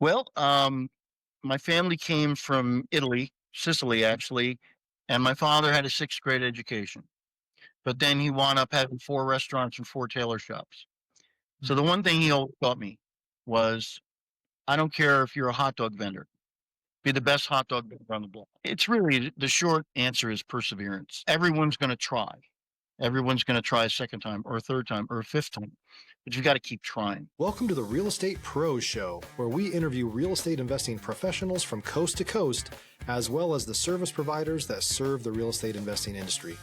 Well, my family came from Italy, Sicily, actually, and my father had a sixth grade education. But then he wound up having four restaurants and four tailor shops. So the one thing he always taught me was I don't care if you're a hot dog vendor, be the best hot dog vendor on the block. It's really the short answer is perseverance. Everyone's going to try. Everyone's going to try a second time or a third time or a fifth time, but you got to keep trying. Welcome to the Real Estate Pros Show, where we interview real estate investing professionals from coast to coast, as well as the service providers that serve the real estate investing industry.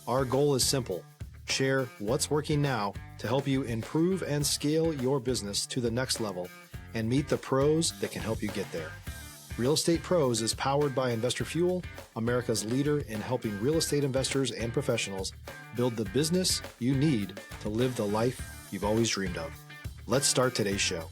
Our goal is simple: share what's working now to help you improve and scale your business to the next level and meet the pros that can help you get there. Real Estate Pros is powered by Investor Fuel, America's leader in helping real estate investors and professionals build the business you need to live the life you've always dreamed of. Let's start today's show.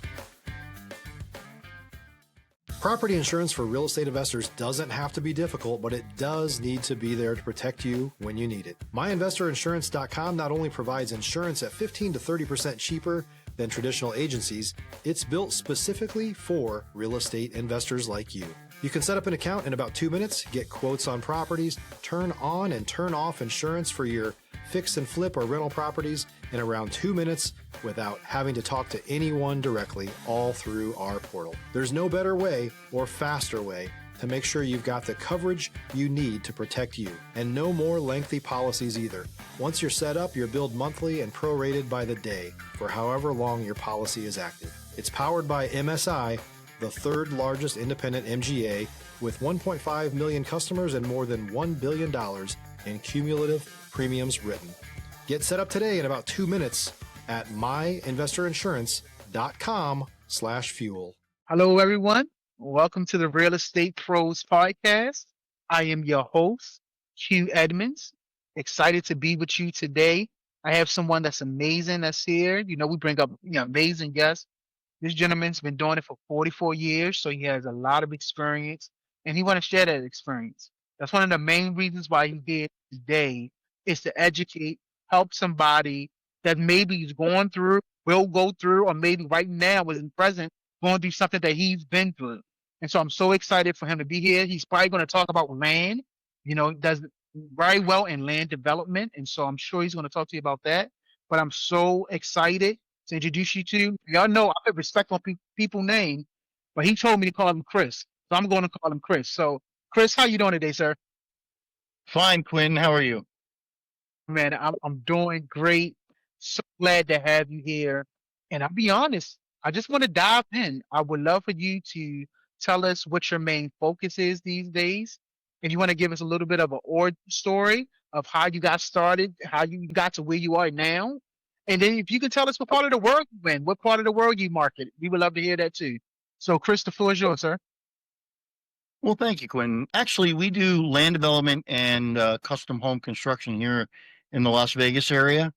Property insurance for real estate investors doesn't have to be difficult, but it does need to be there to protect you when you need it. MyInvestorInsurance.com not only provides insurance at 15 to 30% cheaper than traditional agencies, it's built specifically for real estate investors like you. You can set up an account in about 2 minutes, get quotes on properties, turn on and turn off insurance for your fix and flip or rental properties in around 2 minutes without having to talk to anyone directly, all through our portal. There's no better way or faster way to make sure you've got the coverage you need to protect you, and no more lengthy policies either. Once you're set up, you're billed monthly and prorated by the day for however long your policy is active. It's powered by MSI, the third largest independent MGA, with 1.5 million customers and more than $1 billion in cumulative premiums written. Get set up today in about 2 minutes at myinvestorinsurance.com/fuel. Hello, everyone. Welcome to the Real Estate Pros Podcast. I am your host, Hugh Edmonds. Excited to be with you today. I have someone that's amazing that's here. You know, we bring up amazing guests. This gentleman's been doing it for 44 years, so he has a lot of experience, and he want to share that experience. That's one of the main reasons why he's here today, is to educate, help somebody that maybe is going through, will go through, or maybe right now is in present going through something that he's been through. And so I'm so excited for him to be here. He's probably going to talk about land. You know, he does very well in land development. And so I'm sure he's going to talk to you about that. But I'm so excited to introduce you to. Y'all know I put respect on people's name, but he told me to call him Chris. So I'm going to call him Chris. So, Chris, how you doing today, sir? Fine, Quinn. How are you? Man, I'm doing great. So glad to have you here. And I'll be honest, I just want to dive in. I would love for you to tell us what your main focus is these days. And you want to give us a little bit of an origin story of how you got started, how you got to where you are now. And then if you can tell us what part of the world you in, what part of the world you market, we would love to hear that too. So, Chris, the floor is yours, sir. Well, thank you, Quinn. Actually, we do land development and custom home construction here in the Las Vegas area.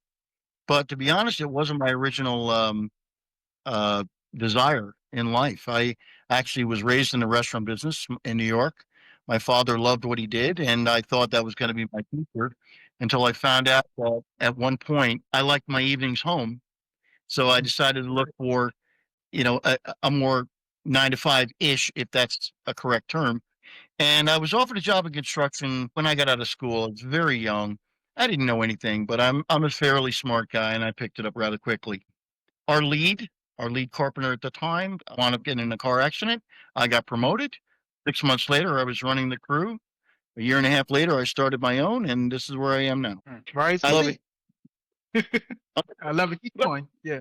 But to be honest, it wasn't my original uh, desire in life. I actually was raised in the restaurant business in New York. My father loved what he did, and I thought that was going to be my future until I found out that at one point I liked my evenings home. So I decided to look for, a more 9 to 5 ish, if that's a correct term. And I was offered a job in construction when I got out of school. I was very young. I didn't know anything, but I'm a fairly smart guy, and I picked it up rather quickly. Our lead, our lead carpenter at the time, wound up getting in a car accident. I got promoted. 6 months later, I was running the crew. A year and a half later, I started my own, and this is where I am now. Right? I love it. I love it. Keep going. Yeah.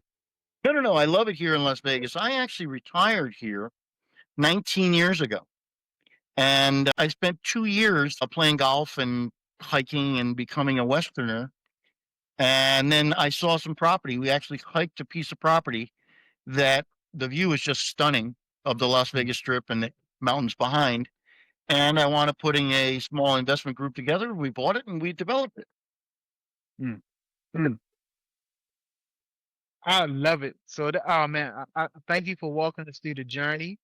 No. I love it here in Las Vegas. I actually retired here 19 years ago. And I spent 2 years playing golf and hiking and becoming a Westerner. And then I saw some property. We actually hiked a piece of property that the view is just stunning of the Las Vegas Strip and the mountains behind. And I wound up putting a small investment group together. We bought it and we developed it. Mm. Mm. I love it. So, oh man, I thank you for walking us through the journey.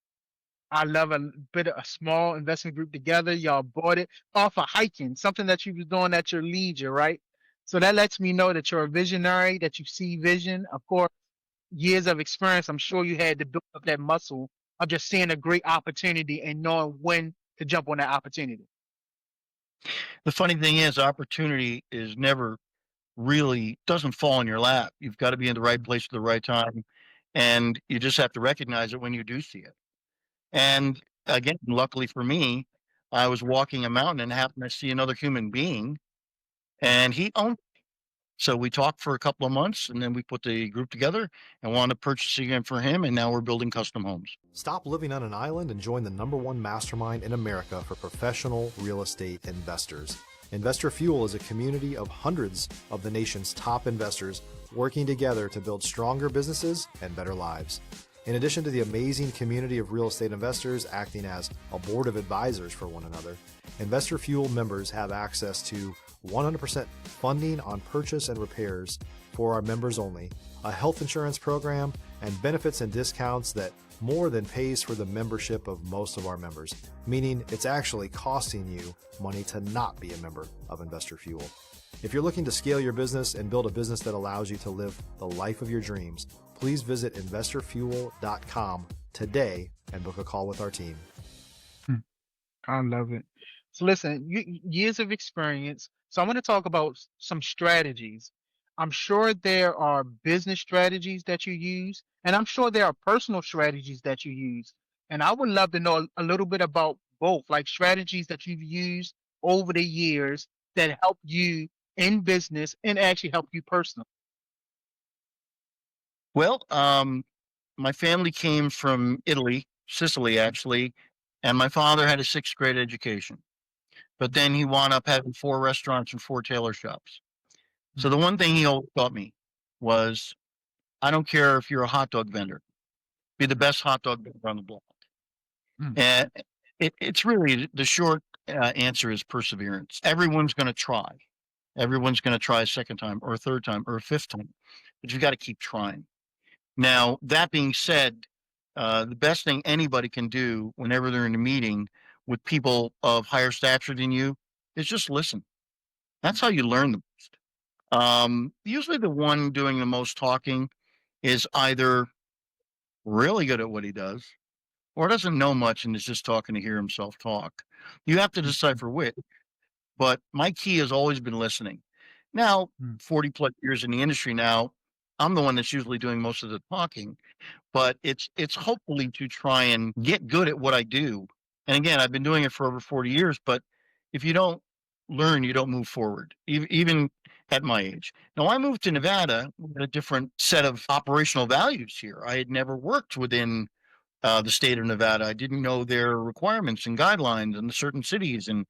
I love a bit of a small investment group together. Y'all bought it off of hiking, something that you was doing at your leisure, right? So that lets me know that you're a visionary, that you see vision. Of course, years of experience. I'm sure you had to build up that muscle of just seeing a great opportunity and knowing when to jump on that opportunity? The funny thing is, opportunity is never really doesn't fall in your lap. You've got to be in the right place at the right time, and you just have to recognize it when you do see it. And again, luckily for me, I was walking a mountain and happened to see another human being, and he owned. So we talked for a couple of months, and then we put the group together and wound up purchasing it for him, and now we're building custom homes. Stop living on an island and join the #1 mastermind in America for professional real estate investors. Investor Fuel is a community of hundreds of the nation's top investors working together to build stronger businesses and better lives. In addition to the amazing community of real estate investors acting as a board of advisors for one another, Investor Fuel members have access to 100% funding on purchase and repairs for our members only, a health insurance program, and benefits and discounts that more than pays for the membership of most of our members, meaning it's actually costing you money to not be a member of Investor Fuel. If you're looking to scale your business and build a business that allows you to live the life of your dreams, please visit investorfuel.com today and book a call with our team. I love it. So listen, years of experience. So I want to talk about some strategies. I'm sure there are business strategies that you use, and I'm sure there are personal strategies that you use. And I would love to know a little bit about both, like strategies that you've used over the years that help you in business and actually help you personally. Well, my family came from Italy, Sicily, actually, and my father had a sixth grade education. But then he wound up having 4 restaurants and 4 tailor shops. So the one thing he always taught me was, I don't care if you're a hot dog vendor, be the best hot dog vendor on the block. Mm, And it's really the short answer is perseverance. Everyone's going to try. Everyone's going to try a second time or a third time or a fifth time, but you got to keep trying. Now, that being said, the best thing anybody can do whenever they're in a meeting with people of higher stature than you is just listen. That's how you learn the most. Usually, the one doing the most talking is either really good at what he does or doesn't know much and is just talking to hear himself talk. You have to decipher which, but my key has always been listening. Now, mm, 40 plus years in the industry now, I'm the one that's usually doing most of the talking, but it's hopefully to try and get good at what I do. And again, I've been doing it for over 40 years, but if you don't learn, you don't move forward, even at my age. Now, I moved to Nevada with a different set of operational values here. I had never worked within the state of Nevada. I didn't know their requirements and guidelines in the certain cities and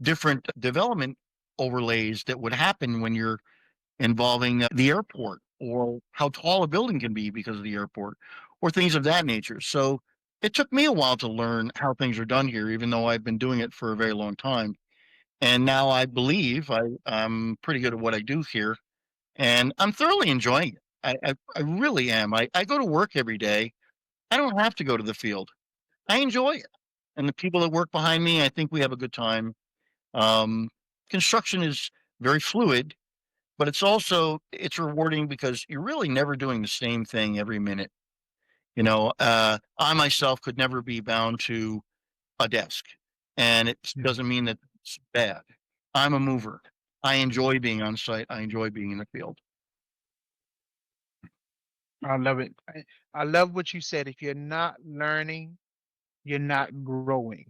different development overlays that would happen when you're involving the airport or how tall a building can be because of the airport or things of that nature. So it took me a while to learn how things are done here, even though I've been doing it for a very long time. And now I believe I'm pretty good at what I do here and I'm thoroughly enjoying it. I really am. I go to work every day. I don't have to go to the field. I enjoy it. And the people that work behind me, I think we have a good time. Um, Construction is very fluid, but it's rewarding because you're really never doing the same thing every minute. I myself could never be bound to a desk, and it yeah, doesn't mean that it's bad. I'm a mover. I enjoy being on site. I enjoy being in the field. I love it. I love what you said. If you're not learning, you're not growing.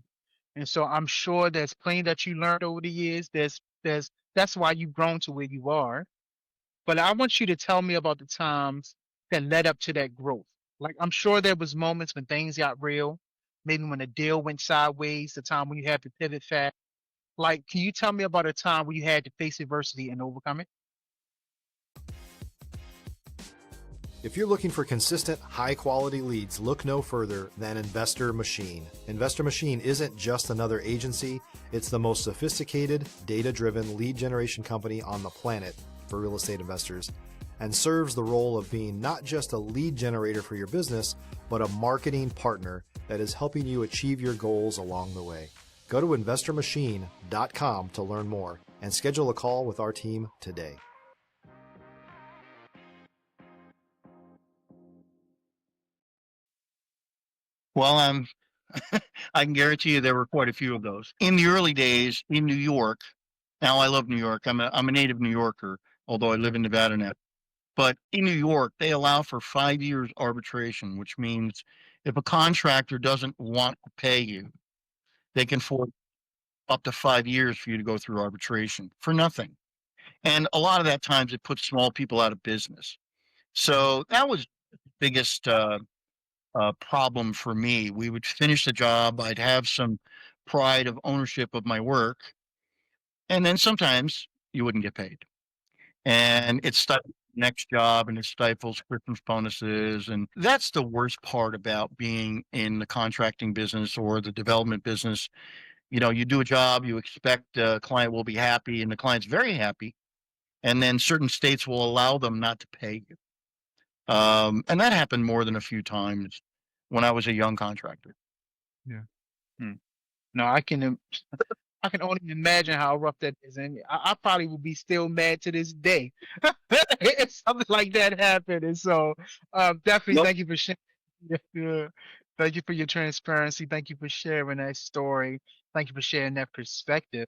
And so I'm sure there's plenty that you learned over the years. That's why you've grown to where you are. But I want you to tell me about the times that led up to that growth. Like I'm sure there was moments when things got real, maybe when a deal went sideways, the time when you had to pivot fast. Like, can you tell me about a time where you had to face adversity and overcome it? If you're looking for consistent, high-quality leads, look no further than Investor Machine. Investor Machine isn't just another agency, it's the most sophisticated, data-driven lead generation company on the planet for real estate investors, and serves the role of being not just a lead generator for your business, but a marketing partner that is helping you achieve your goals along the way. Go to investormachine.com to learn more and schedule a call with our team today. Well, I can guarantee you there were quite a few of those in the early days in New York. Now I love New York. I'm a native New Yorker, although I live in Nevada now. But in New York, they allow for 5 years arbitration, which means if a contractor doesn't want to pay you, they can force up to 5 years for you to go through arbitration for nothing. And a lot of that times it puts small people out of business. Mhm. So that was the biggest problem for me. We would finish the job. I'd have some pride of ownership of my work. And then sometimes you wouldn't get paid. And it stifles the next job and it stifles Christmas bonuses. And that's the worst part about being in the contracting business or the development business. You know, you do a job, you expect the client will be happy, and the client's very happy. And then certain states will allow them not to pay you. And that happened more than a few times when I was a young contractor. Yeah. Hmm. No, I can only imagine how rough that is, and I probably would be still mad to this day if something like that happened. And so, definitely, Yep. thank you for sharing. Yeah. Thank you for your transparency. Thank you for sharing that story. Thank you for sharing that perspective.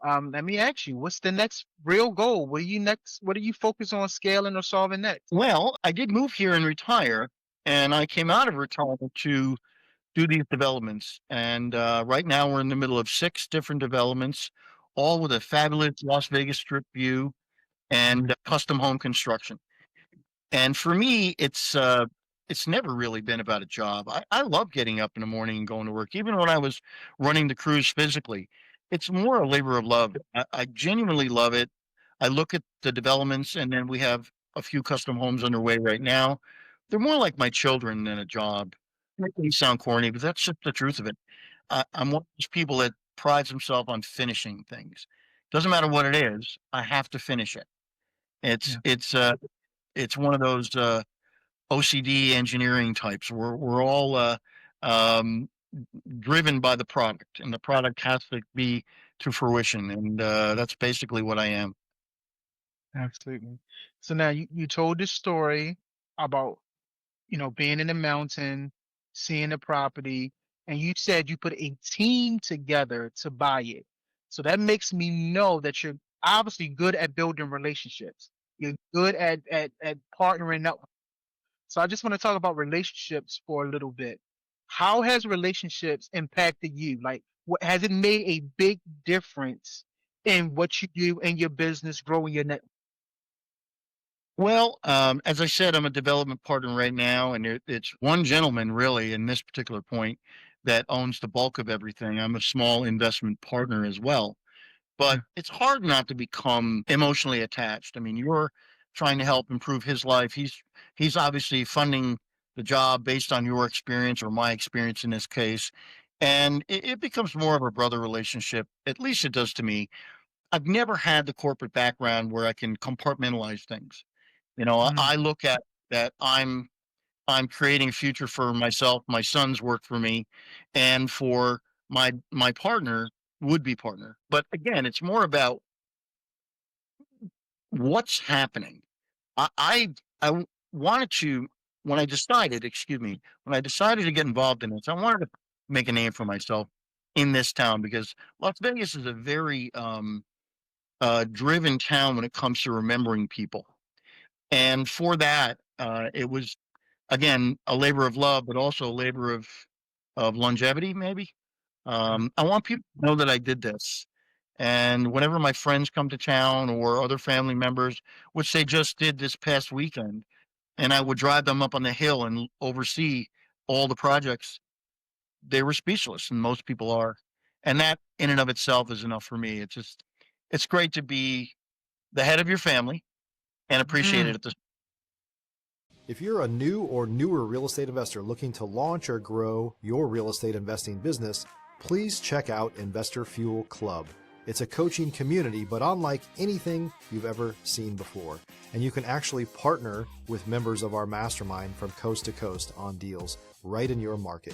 Let me ask you, what's the next real goal? What are you next? What are you focused on scaling or solving next? Well, I did move here and retire, and I came out of retirement to do these developments. And right now we're in the middle of 6 different developments, all with a fabulous Las Vegas Strip view and Mhm. custom home construction. And for me, it's never really been about a job. I love getting up in the morning and going to work, even when I was running the crews physically. It's more a labor of love. I genuinely love it. I look at the developments, and then we have a few custom homes underway right now. They're more like my children than a job. It may sound corny, but that's just the truth of it. I'm one of those people that prides himself on finishing things. Doesn't matter what it is, I have to finish it. It's Yeah, it's uh it's one of those OCD engineering types. We're all um, driven by the product, and the product has to be to fruition, and that's basically what I am. absolutely. So now you told this story about being in the mountain, seeing the property, and you said you put a team together to buy it. So that makes me know that you're obviously good at building relationships. You're good at partnering up. So I just want to talk about relationships for a little bit. How has relationships impacted you? Like, what has it made a big difference in what you do in your business, growing your net? Well, as I said, I'm a development partner right now, and it's one gentleman really in this particular point that owns the bulk of everything. I'm a small investment partner as well. But Yeah. it's hard not to become emotionally attached. I mean, you're trying to help improve his life. He's obviously funding the job based on your experience or my experience in this case. And it becomes more of a brother relationship. At least it does to me. I've never had the corporate background where I can compartmentalize things. You know, Mm, I look at that I'm creating a future for myself, my sons work for me, and for my partner, would be partner. But again, it's more about what's happening. I I, wanted to when I decided, excuse me, when I decided to get involved in this, I wanted to make a name for myself in this town because Las Vegas is a very driven town when it comes to remembering people. And for that, it was again a labor of love, but also a labor of longevity, maybe. yeah. I want people to know that I did this. And whenever my friends come to town or other family members, which they just did this past weekend, and I would drive them up on the hill and oversee all the projects, they were speechless, and most people are. And that in and of itself is enough for me. It's great to be the head of your family and appreciate it Mm, at this. If you're a new or newer real estate investor looking to launch or grow your real estate investing business, please check out Investor Fuel Club. It's a coaching community, but unlike anything you've ever seen before. And you can actually partner with members of our mastermind from coast to coast on deals right in your market.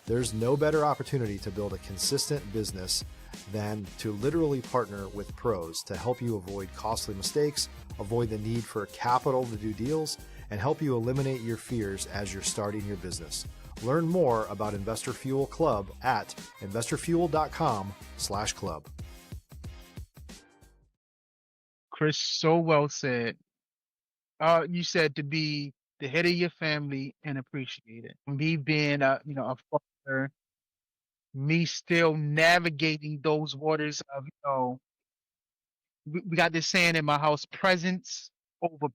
There's no better opportunity to build a consistent business than to literally partner with pros to help you avoid costly mistakes, avoid the need for capital to do deals, and help you eliminate your fears as you're starting your business. Learn more about Investor Fuel Club at investorfuel.com/club. Chris, so well said. You said to be the head of your family and appreciate it. Me being a father, me still navigating those waters of, we got this saying in my house, over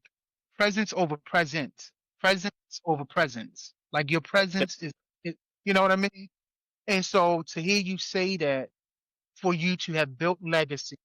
presence over present. Presence over presence. Like your presence is, you know what I mean? And so to hear you say that, for you to have built legacy,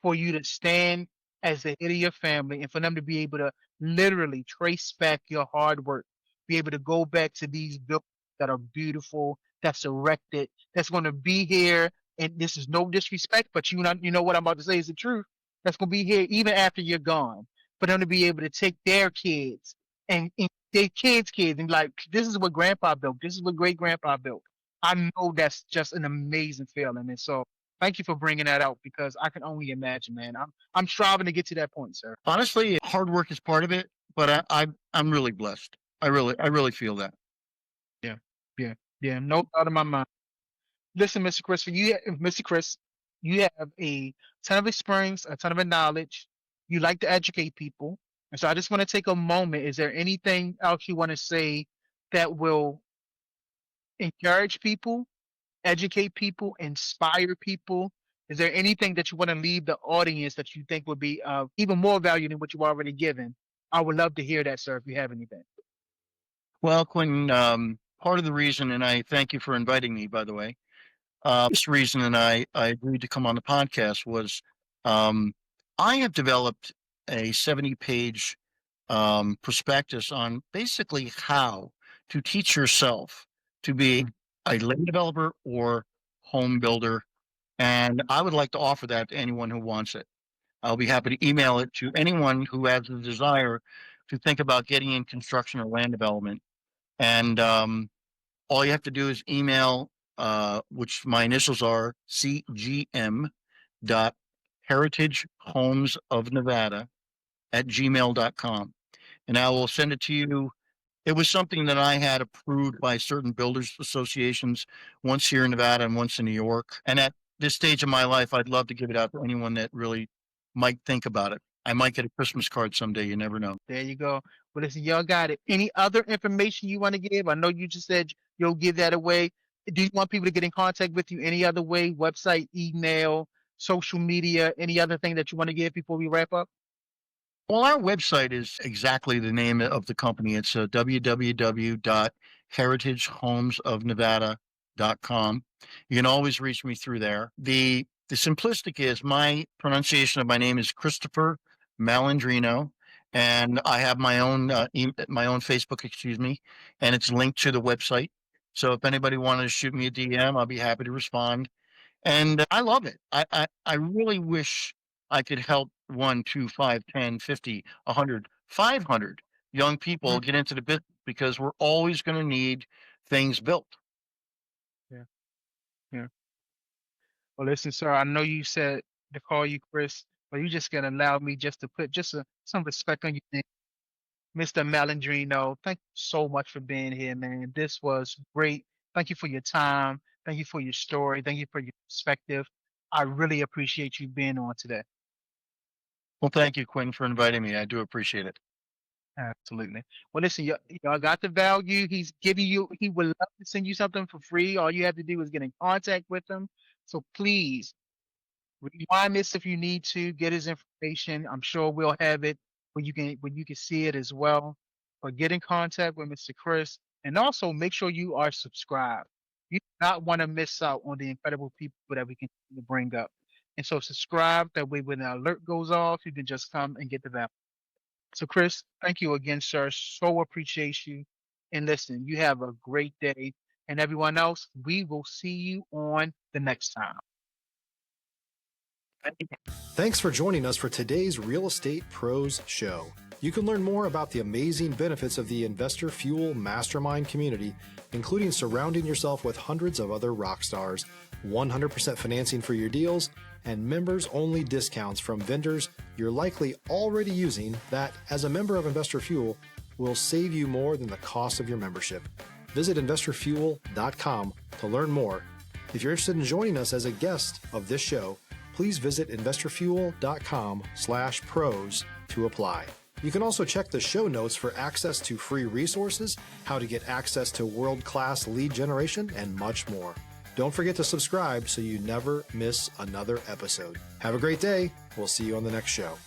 for you to stand as the head of your family, and for them to be able to literally trace back your hard work, be able to go back to these buildings that are beautiful, that's erected, that's going to be here. And this is no disrespect, but you know what I'm about to say is the truth. That's going to be here even after you're gone. For them to be able to take their kids and their kids and like, this is what grandpa built. This is what great grandpa built. I know that's just an amazing feeling. And so thank you for bringing that out, because I can only imagine, man. I'm striving to get to that point, sir. Honestly, hard work is part of it, but I'm really blessed. I really feel that. Yeah, yeah, yeah. No doubt in my mind. Listen, Mr. Chris, you have a ton of experience, a ton of knowledge. You like to educate people, and so I just want to take a moment. Is there anything else you want to say that will encourage people, educate people, inspire people? Is there anything that you want to leave the audience that you think would be of even more value than what you've already given? I would love to hear that, sir, if you have anything. Well, Quinn, part of the reason, and I thank you for inviting me, by the way. This reason, and I agreed to come on the podcast was, I have developed a 70-page prospectus on basically how to teach yourself to be a land developer or home builder. And I would like to offer that to anyone who wants it. I'll be happy to email it to anyone who has the desire to think about getting in construction or land development. And all you have to do is email, which my initials are CGM dot heritageHomesofNevada@gmail.com. And I will send it to you. It was something that I had approved by certain builders associations, once here in Nevada and once in New York. And at this stage of my life, I'd love to give it out to anyone that really might think about it. I might get a Christmas card someday. You never know. There you go. Well, listen, y'all got it. Any other information you want to give? I know you just said you'll give that away. Do you want people to get in contact with you any other way? Website, email, social media, any other thing that you want to give before we wrap up? Well, our website is exactly the name of the company. It's www.heritagehomesofnevada.com. You can always reach me through there. The simplistic is, my pronunciation of my name is Christopher Malandrino, and I have my own my own Facebook, excuse me, and it's linked to the website. So if anybody wanted to shoot me a DM, I'll be happy to respond. And I love it. I really wish I could help 1, 2, 5, 10, 50, 100, 500 young people Mhm. get into the business, because we're always going to need things built. Yeah, yeah. Well, listen, sir, I know you said to call you Chris, but you just gonna allow me just to put some respect on your name. Mr. Malandrino, thank you so much for being here, man. This was great. Thank you for your time. Thank you for your story. Thank you for your perspective. I really appreciate you being on today. Well, thank you, Quinn, for inviting me. I do appreciate it. Absolutely. Well, listen, y'all got the value. He's giving you, he would love to send you something for free. All you have to do is get in contact with him. So please rewind this if you need to, get his information. I'm sure we'll have it where you can see it as well. But get in contact with Mr. Chris, and also make sure you are subscribed. You do not want to miss out on the incredible people that we can bring up. And so subscribe, that way when the alert goes off, you can just come and get the value. So Chris, thank you again, sir. So appreciate you. And listen, you have a great day. And everyone else, we will see you on the next time. Thanks for joining us for today's Real Estate Pros Show. You can learn more about the amazing benefits of the Investor Fuel Mastermind community, including surrounding yourself with hundreds of other rock stars, 100% financing for your deals, and members-only discounts from vendors you're likely already using that, as a member of Investor Fuel, will save you more than the cost of your membership. Visit investorfuel.com to learn more. If you're interested in joining us as a guest of this show, please visit investorfuel.com/pros to apply. You can also check the show notes for access to free resources, how to get access to world-class lead generation, and much more. Don't forget to subscribe so you never miss another episode. Have a great day. We'll see you on the next show.